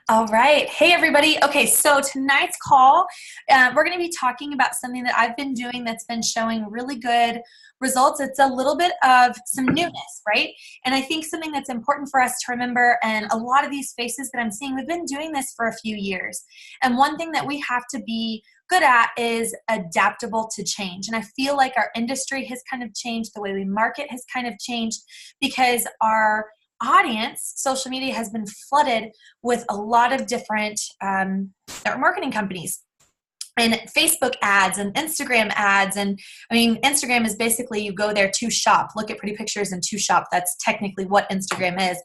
All right. Hey, everybody. Okay, so tonight's call, we're going to be talking about something that I've been doing that's been showing really good results. It's a little bit of some newness, right? And I think something that's important for us to remember, and a lot of these faces that I'm seeing, we've been doing this for a few years. And one thing that we have to be good at is adaptable to change. And I feel like our industry has kind of changed, the way we market has kind of changed because our audience, social media has been flooded with a lot of different network marketing companies and Facebook ads and Instagram ads. And I mean, Instagram is basically you go there to shop, look at pretty pictures and to shop. That's technically what Instagram is.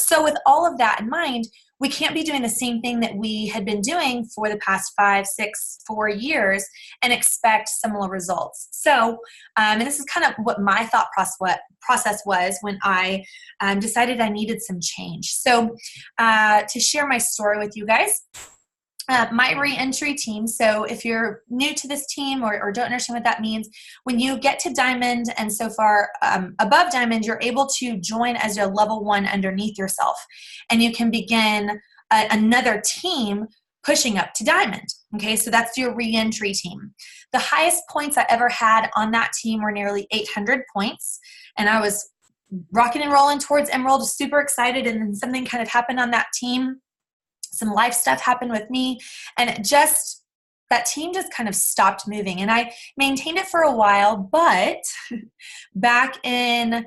So with all of that in mind, we can't be doing the same thing that we had been doing for the past 5, 6, 4 years and expect similar results. So, and this is kind of what my thought process was when I decided I needed some change. So to share my story with you guys, my re-entry team. So if you're new to this team or don't understand what that means, when you get to Diamond and so far above Diamond, you're able to join as a level 1 underneath yourself. And you can begin another team pushing up to Diamond. Okay, so that's your re-entry team. The highest points I ever had on that team were nearly 800 points. And I was rocking and rolling towards Emerald, super excited. And then something kind of happened on that team. Some life stuff happened with me, and that team just kind of stopped moving. And I maintained it for a while, but back in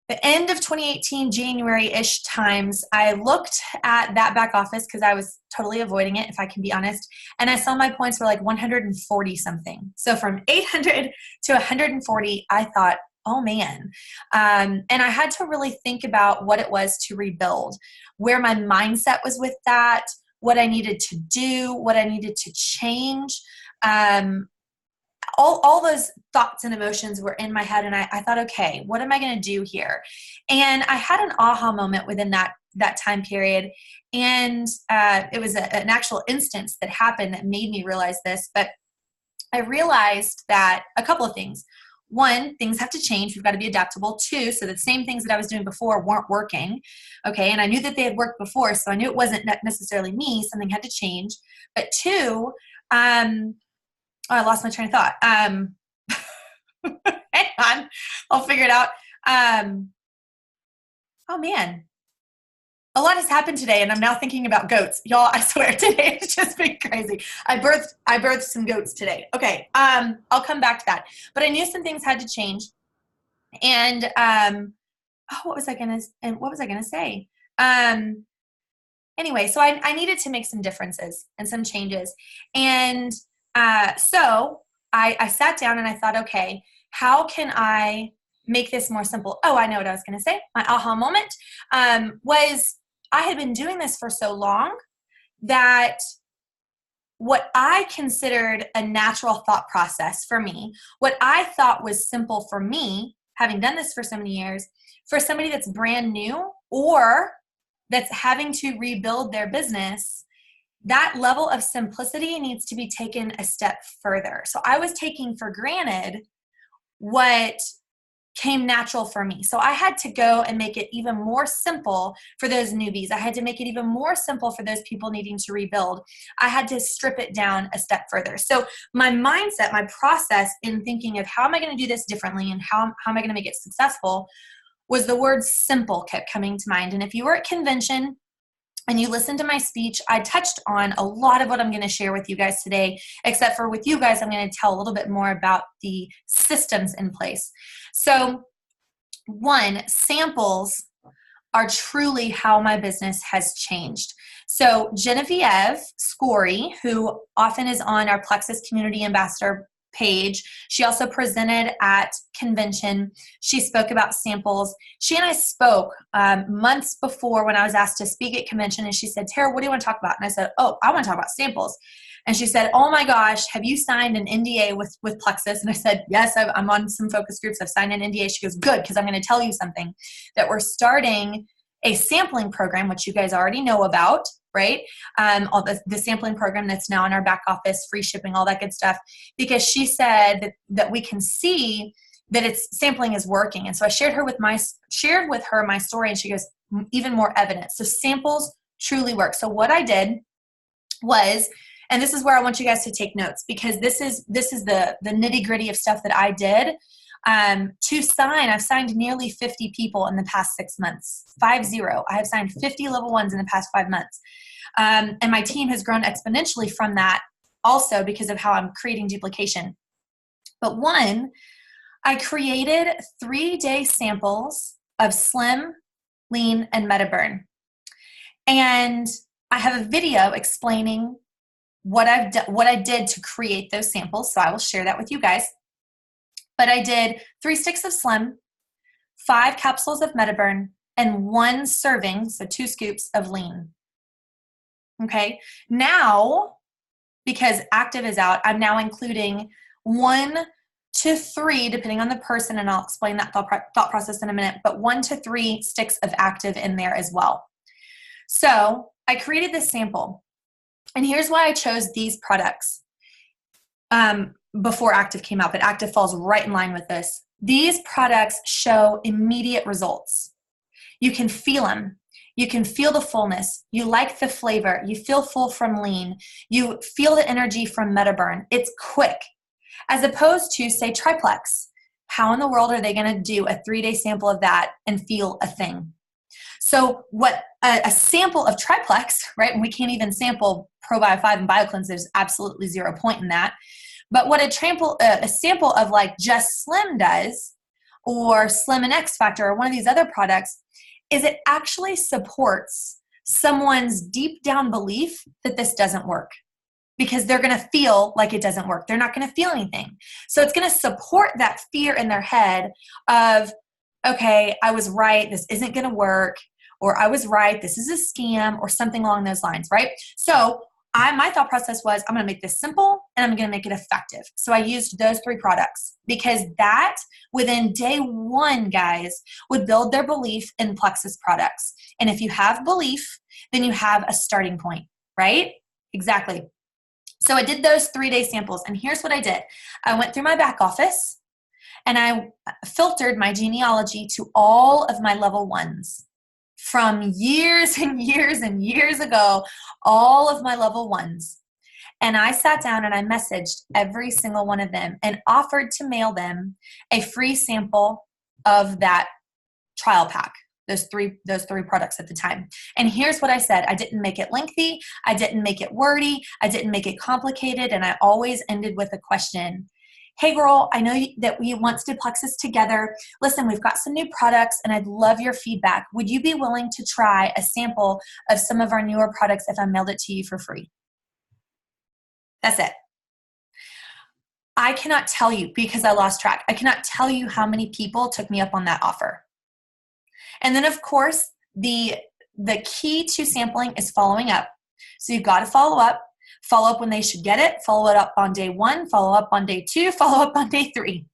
the end of 2018, January-ish times, I looked at that back office because I was totally avoiding it, if I can be honest, and I saw my points were like 140 something. So from 800 to 140, I thought, oh man. And I had to really think about what it was to rebuild, where my mindset was with that, what I needed to do, what I needed to change. All those thoughts and emotions were in my head, and I thought, okay, what am I going to do here? And I had an aha moment within that time period. And it was an actual instance that happened that made me realize this. But I realized that a couple of things. One, things have to change. We've got to be adaptable. Two, so the same things that I was doing before weren't working. Okay, and I knew that they had worked before, so I knew it wasn't necessarily me. Something had to change. But two, oh, I lost my train of thought. Hang on, I'll figure it out. Oh man, a lot has happened today, and I'm now thinking about goats. Y'all, I swear, today it's just been crazy. I birthed some goats today. Okay, I'll come back to that. But I knew some things had to change. And what was I gonna say? Anyway, so I needed to make some differences and some changes. And so I sat down and I thought, okay, how can I make this more simple? Oh, I know what I was gonna say. My aha moment was I had been doing this for so long that what I considered a natural thought process for me, what I thought was simple for me, having done this for so many years, for somebody that's brand new or that's having to rebuild their business, that level of simplicity needs to be taken a step further. So I was taking for granted what came natural for me. So I had to go and make it even more simple for those newbies. I had to make it even more simple for those people needing to rebuild. I had to strip it down a step further. So my mindset, my process in thinking of how am I going to do this differently and how am I going to make it successful was the word simple kept coming to mind. And if you were at convention and you listened to my speech, I touched on a lot of what I'm going to share with you guys today, except for with you guys, I'm going to tell a little bit more about the systems in place. So one, samples are truly how my business has changed. So Genevieve Scory, who often is on our Plexus Community Ambassador page, she also presented at convention. She spoke about samples. She and I spoke months before when I was asked to speak at convention, and she said, Tara, what do you want to talk about? And I said, oh, I want to talk about samples. And she said, oh my gosh, have you signed an NDA with Plexus? And I said, yes, I'm on some focus groups. I've signed an NDA. She goes, good, because I'm going to tell you something, that we're starting a sampling program, which you guys already know about, right? All the sampling program that's now in our back office, free shipping, all that good stuff, because she said that we can see that sampling is working. And so I shared with her my story, and she goes, even more evidence. So samples truly work. So what I did was, and this is where I want you guys to take notes, because this is the nitty gritty of stuff that I did. To sign, I've signed nearly 50 people in the past 6 months. 50. I have signed 50 level ones in the past 5 months. And my team has grown exponentially from that also because of how I'm creating duplication. But one, I created 3-day samples of Slim, Lean, and MetaBurn. And I have a video explaining what I did to create those samples. So I will share that with you guys. But I did 3 sticks of Slim, 5 capsules of MetaBurn, and 1 serving, so 2 scoops of Lean. Okay, now, because Active is out, I'm now including 1 to 3, depending on the person, and I'll explain that thought process in a minute, but 1 to 3 sticks of Active in there as well. So I created this sample, and here's why I chose these products before Active came out, but Active falls right in line with this. These products show immediate results. You can feel them. You can feel the fullness. You like the flavor. You feel full from Lean. You feel the energy from MetaBurn. It's quick. As opposed to, say, Triplex. How in the world are they going to do a 3-day sample of that and feel a thing? So what a sample of Triplex, right? And we can't even sample Probio 5 and BioCleanse. There's absolutely 0 point in that. But what a sample of like just Slim does, or Slim and X Factor, or one of these other products, is it actually supports someone's deep down belief that this doesn't work, because they're going to feel like it doesn't work. They're not going to feel anything. So it's going to support that fear in their head of, okay, I was right, this isn't going to work, or I was right, this is a scam, or something along those lines, right? So my thought process was, I'm going to make this simple and I'm going to make it effective. So I used those 3 products, because that within day 1, guys, would build their belief in Plexus products. And if you have belief, then you have a starting point, right? Exactly. So I did those 3-day samples, and here's what I did. I went through my back office and I filtered my genealogy to all of my level 1s. From years and years and years ago, all of my level 1s. And I sat down and I messaged every single one of them and offered to mail them a free sample of that trial pack, those three products at the time. And here's what I said. I didn't make it lengthy. I didn't make it wordy. I didn't make it complicated. And I always ended with a question. Hey girl, I know that we once did Plexus together. Listen, we've got some new products and I'd love your feedback. Would you be willing to try a sample of some of our newer products if I mailed it to you for free? That's it. I cannot tell you, because I lost track, I cannot tell you how many people took me up on that offer. And then of course, the key to sampling is following up. So you've got to follow up when they should get it, follow it up on day 1, follow up on day 2, follow up on day 3.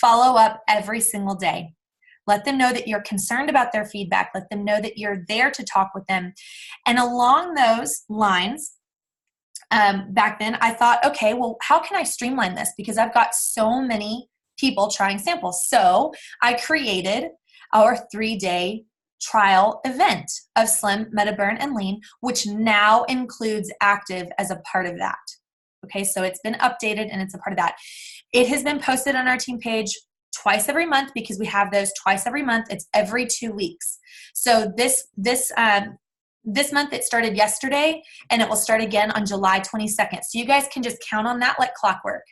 Follow up every single day. Let them know that you're concerned about their feedback. Let them know that you're there to talk with them. And along those lines, back then I thought, okay, well, how can I streamline this? Because I've got so many people trying samples. So I created our 3-day trial event of Slim, MetaBurn, and Lean, which now includes Active as a part of that. Okay, so it's been updated and it's a part of that. It has been posted on our team page twice every month, because we have those twice every month. It's every 2 weeks. So this month it started yesterday, and it will start again on July 22nd. So you guys can just count on that like clockwork.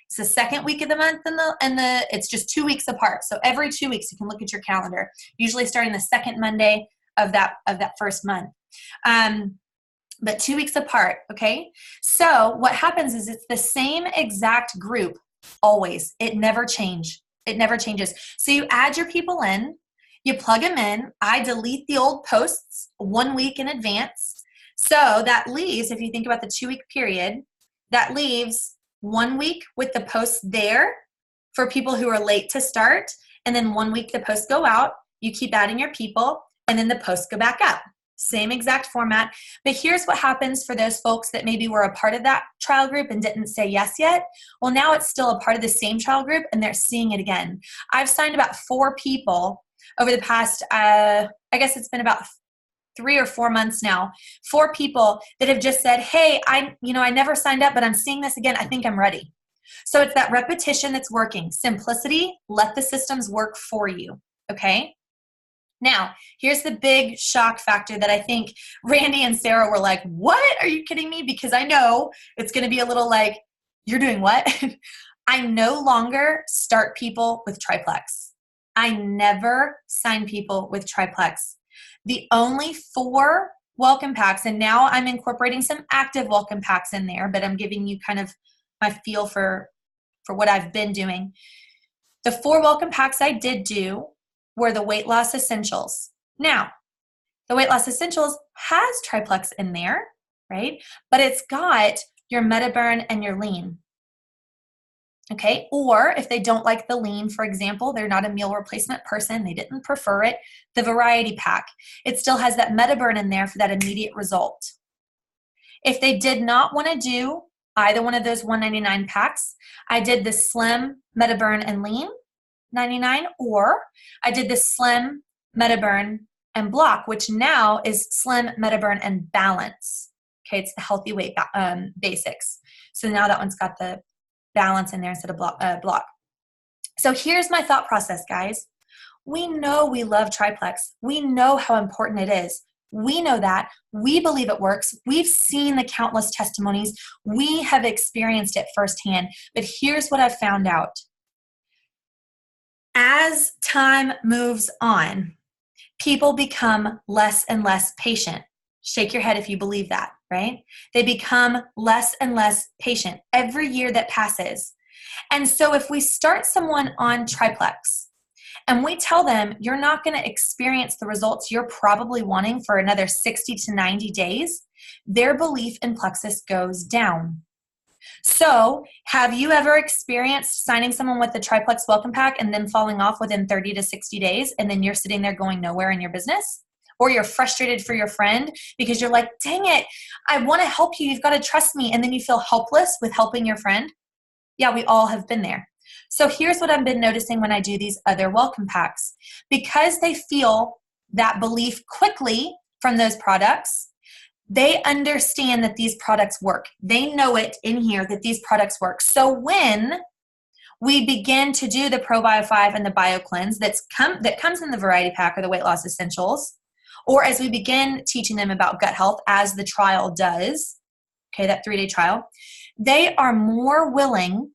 It's the second week of the month, and it's just 2 weeks apart. So every 2 weeks you can look at your calendar, usually starting the second Monday of that first month. But 2 weeks apart, okay? So what happens is it's the same exact group always. It never changes. It never changes. So you add your people in, you plug them in. I delete the old posts 1 week in advance. So that leaves, if you think about the 2 week period, that leaves 1 week with the posts there for people who are late to start. And then 1 week the posts go out. You keep adding your people, and then the posts go back up. Same exact format. But here's what happens for those folks that maybe were a part of that trial group and didn't say yes yet. Well, now it's still a part of the same trial group, and they're seeing it again. I've signed about 4 people over the past, I guess it's been about 3 or 4 months now, 4 people that have just said, hey, I never signed up, but I'm seeing this again. I think I'm ready. So it's that repetition that's working. Simplicity, let the systems work for you, okay? Now, here's the big shock factor that I think Randy and Sarah were like, what? Are you kidding me? Because I know it's going to be a little like, you're doing what? I no longer start people with triplex. I never sign people with triplex. The only 4 welcome packs, and now I'm incorporating some active welcome packs in there, but I'm giving you kind of my feel for what I've been doing. The 4 welcome packs I did do were the weight loss essentials. Now, the weight loss essentials has triplex in there, right? But it's got your MetaBurn and your lean. Okay, or if they don't like the lean, for example, they're not a meal replacement person, they didn't prefer it, the variety pack. It still has that MetaBurn in there for that immediate result. If they did not want to do either one of those $199 packs, I did the Slim, MetaBurn, and Lean, $99, or I did the Slim, MetaBurn, and Block, which now is Slim, MetaBurn, and Balance. Okay, it's the healthy weight basics. So now that one's got the balance in there instead of block. So here's my thought process, guys. We know we love triplex. We know how important it is. We know that. We believe it works. We've seen the countless testimonies. We have experienced it firsthand. But here's what I've found out. As time moves on, people become less and less patient. Shake your head if you believe that, right? They become less and less patient every year that passes. And so if we start someone on triplex and we tell them you're not going to experience the results you're probably wanting for another 60 to 90 days, their belief in plexus goes down. So have you ever experienced signing someone with the triplex welcome pack and then falling off within 30 to 60 days and then you're sitting there going nowhere in your business? Or you're frustrated for your friend because you're like, dang it, I want to help you. You've got to trust me. And then you feel helpless with helping your friend. Yeah, we all have been there. So here's what I've been noticing when I do these other welcome packs. Because they feel that belief quickly from those products, they understand that these products work. They know it in here that these products work. So when we begin to do the Probio 5 and the Bio Cleanse that comes in the variety pack or the weight loss essentials, or as we begin teaching them about gut health as the trial does, okay, that 3-day trial, they are more willing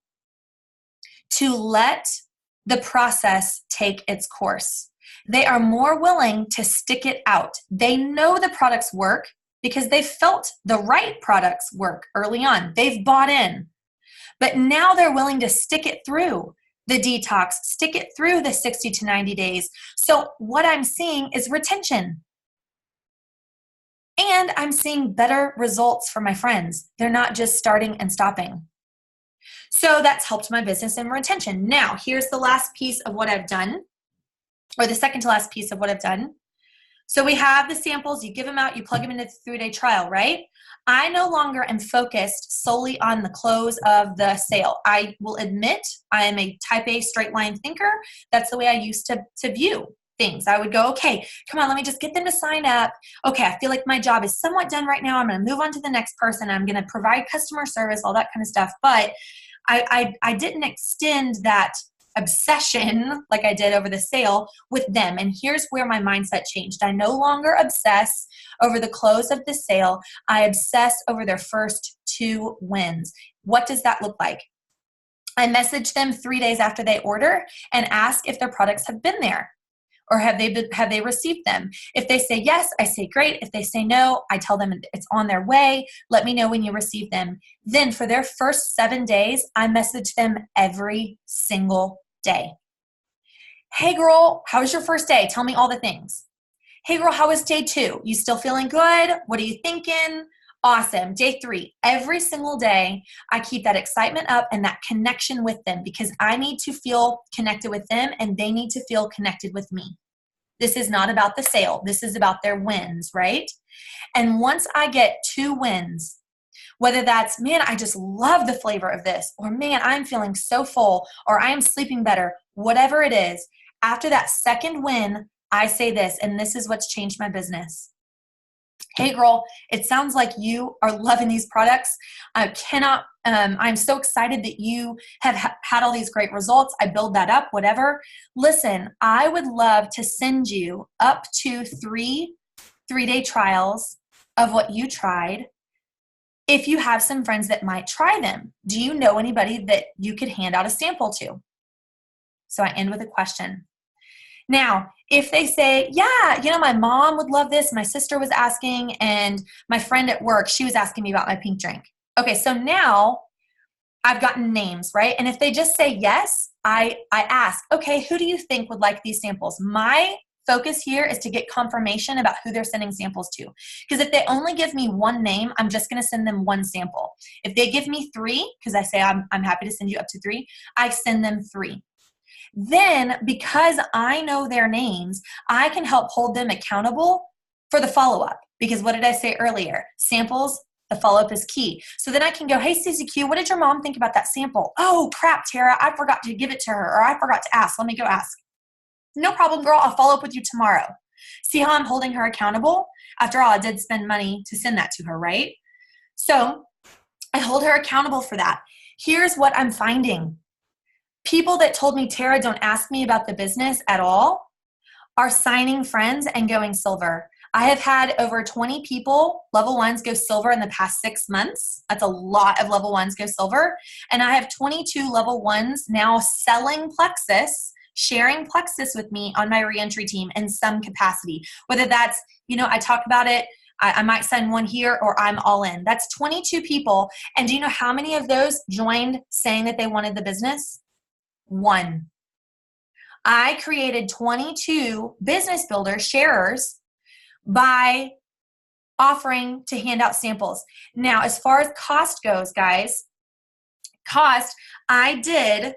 to let the process take its course. They are more willing to stick it out. They know the products work because they felt the right products work early on. They've bought in. But now they're willing to stick it through the detox, stick it through the 60 to 90 days. So what I'm seeing is retention. And I'm seeing better results for my friends. They're not just starting and stopping. So that's helped my business and retention. Now, here's the last piece of what I've done, or the second to last piece of what I've done. So we have the samples, you give them out, you plug them into the 3-day trial, right? I no longer am focused solely on the close of the sale. I will admit I am a type A straight line thinker. That's the way I used to view things. I would go, okay, come on, let me just get them to sign up. Okay, I feel like my job is somewhat done right now. I'm going to move on to the next person. I'm going to provide customer service, all that kind of stuff. But I didn't extend that obsession like I did over the sale with them. And here's where my mindset changed. I no longer obsess over the close of the sale. I obsess over their first 2 wins. What does that look like? I message them 3 days after they order and ask if their products have been there. Or have they received them? If they say yes, I say great. If they say no, I tell them it's on their way. Let me know when you receive them. Then for their first 7 days, I message them every single day. Hey girl, how was your first day? Tell me all the things. Hey girl, how was day 2? You still feeling good? What are you thinking? Awesome. Day 3, every single day, I keep that excitement up and that connection with them because I need to feel connected with them and they need to feel connected with me. This is not about the sale. This is about their wins, right? And once I get 2 wins, whether that's, man, I just love the flavor of this, or man, I'm feeling so full, or I am sleeping better, whatever it is, after that second win, I say this, and this is what's changed my business. hey girl, it sounds like you are loving these products. I'm so excited that you have had all these great results. I build that up, whatever. Listen, I would love to send you up to 3-day trials of what you tried. If you have some friends that might try them, do you know anybody that you could hand out a sample to? So I end with a question. Now, if they say, yeah, my mom would love this, my sister was asking, and my friend at work, she was asking me about my pink drink. Okay, so now I've gotten names, right? And if they just say yes, I ask, okay, who do you think would like these samples? My focus here is to get confirmation about who they're sending samples to. Because if they only give me one name, I'm just going to send them one sample. If they give me 3, because I say I'm happy to send you up to 3, I send them 3. Then, because I know their names, I can help hold them accountable for the follow-up. Because what did I say earlier? Samples, the follow-up is key. So then I can go, hey, Susie Q, what did your mom think about that sample? Oh, crap, Tara, I forgot to give it to her, or I forgot to ask. Let me go ask. No problem, girl. I'll follow up with you tomorrow. See how I'm holding her accountable? After all, I did spend money to send that to her, right? So I hold her accountable for that. Here's what I'm finding. People that told me, Tara, don't ask me about the business at all, are signing friends and going silver. I have had over 20 people, level 1s, go silver in the past 6 months. That's a lot of level 1s go silver. And I have 22 level 1s now selling Plexus, sharing Plexus with me on my reentry team in some capacity. Whether that's, I talk about it, I might send one here, or I'm all in. That's 22 people. And do you know how many of those joined saying that they wanted the business? 1. I created 22 business builders, sharers, by offering to hand out samples. Now, as far as cost goes, guys, I did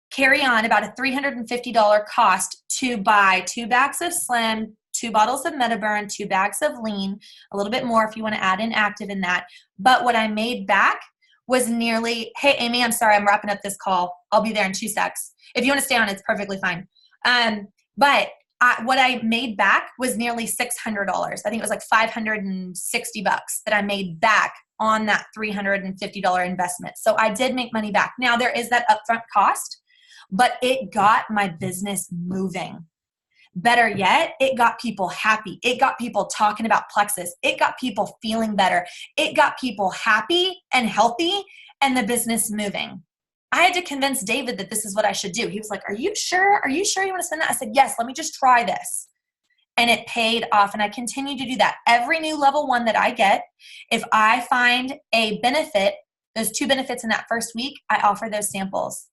carry on about a $350 cost to buy 2 bags of Slim, 2 bottles of Metaburn, 2 bags of Lean, a little bit more if you want to add in active in that. But what I made back was nearly, hey, Amy, I'm sorry, I'm wrapping up this call. I'll be there in 2 secs. If you want to stay on, it's perfectly fine. But what I made back was nearly $600. I think it was like $560 that I made back on that $350 investment. So I did make money back. Now, there is that upfront cost, but it got my business moving. Better yet, it got people happy. It got people talking about Plexus. It got people feeling better. It got people happy and healthy and the business moving. I had to convince David that this is what I should do. He was like, are you sure? Are you sure you want to send that? I said, yes, let me just try this. And it paid off. And I continue to do that. Every new level 1 that I get, if I find a benefit, those 2 benefits in that first week, I offer those samples.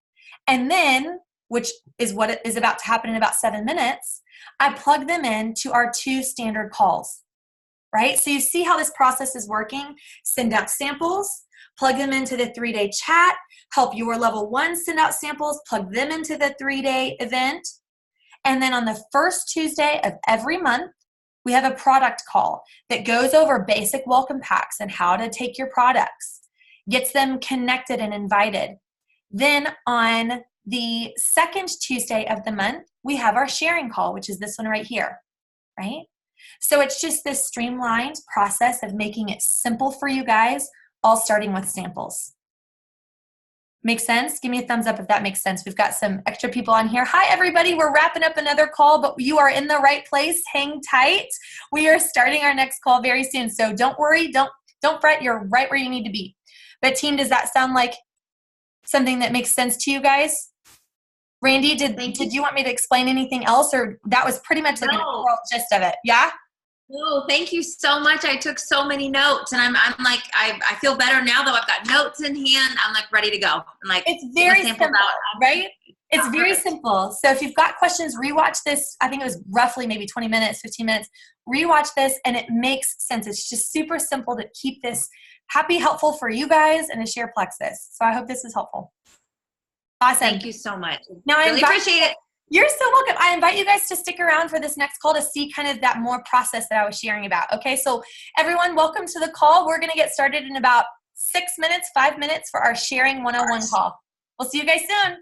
And then, which is what is about to happen in about 7 minutes, I plug them in to our 2 standard calls, right? So you see how this process is working. Send out samples, plug them into the 3-day chat, help your level 1 send out samples, plug them into the 3-day event. And then on the first Tuesday of every month, we have a product call that goes over basic welcome packs and how to take your products, gets them connected and invited. Then on the second Tuesday of the month, we have our sharing call, which is this one right here, right? So it's just this streamlined process of making it simple for you guys, all starting with samples. Make sense? Give me a thumbs up if that makes sense. We've got some extra people on here. Hi, everybody. We're wrapping up another call, but you are in the right place. Hang tight. We are starting our next call very soon. So don't worry. Don't fret. You're right where you need to be. But team, does that sound like something that makes sense to you guys? Randy, did you want me to explain anything else, or that was pretty much like an overall gist of it? Yeah? No, thank you so much. I took so many notes, and I'm like, I feel better now though. I've got notes in hand. I'm like ready to go. I'm like, it's very simple, right? It's very simple. So if you've got questions, rewatch this. I think it was roughly maybe 20 minutes, 15 minutes. Rewatch this, and it makes sense. It's just super simple to keep this happy, helpful for you guys, and to share Plexus. So I hope this is helpful. Awesome. Thank you so much. Now, I really appreciate it. You're so welcome. I invite you guys to stick around for this next call to see kind of that more process that I was sharing about. Okay, so everyone, welcome to the call. We're going to get started in about 6 minutes, 5 minutes for our Sharing 101 call. We'll see you guys soon.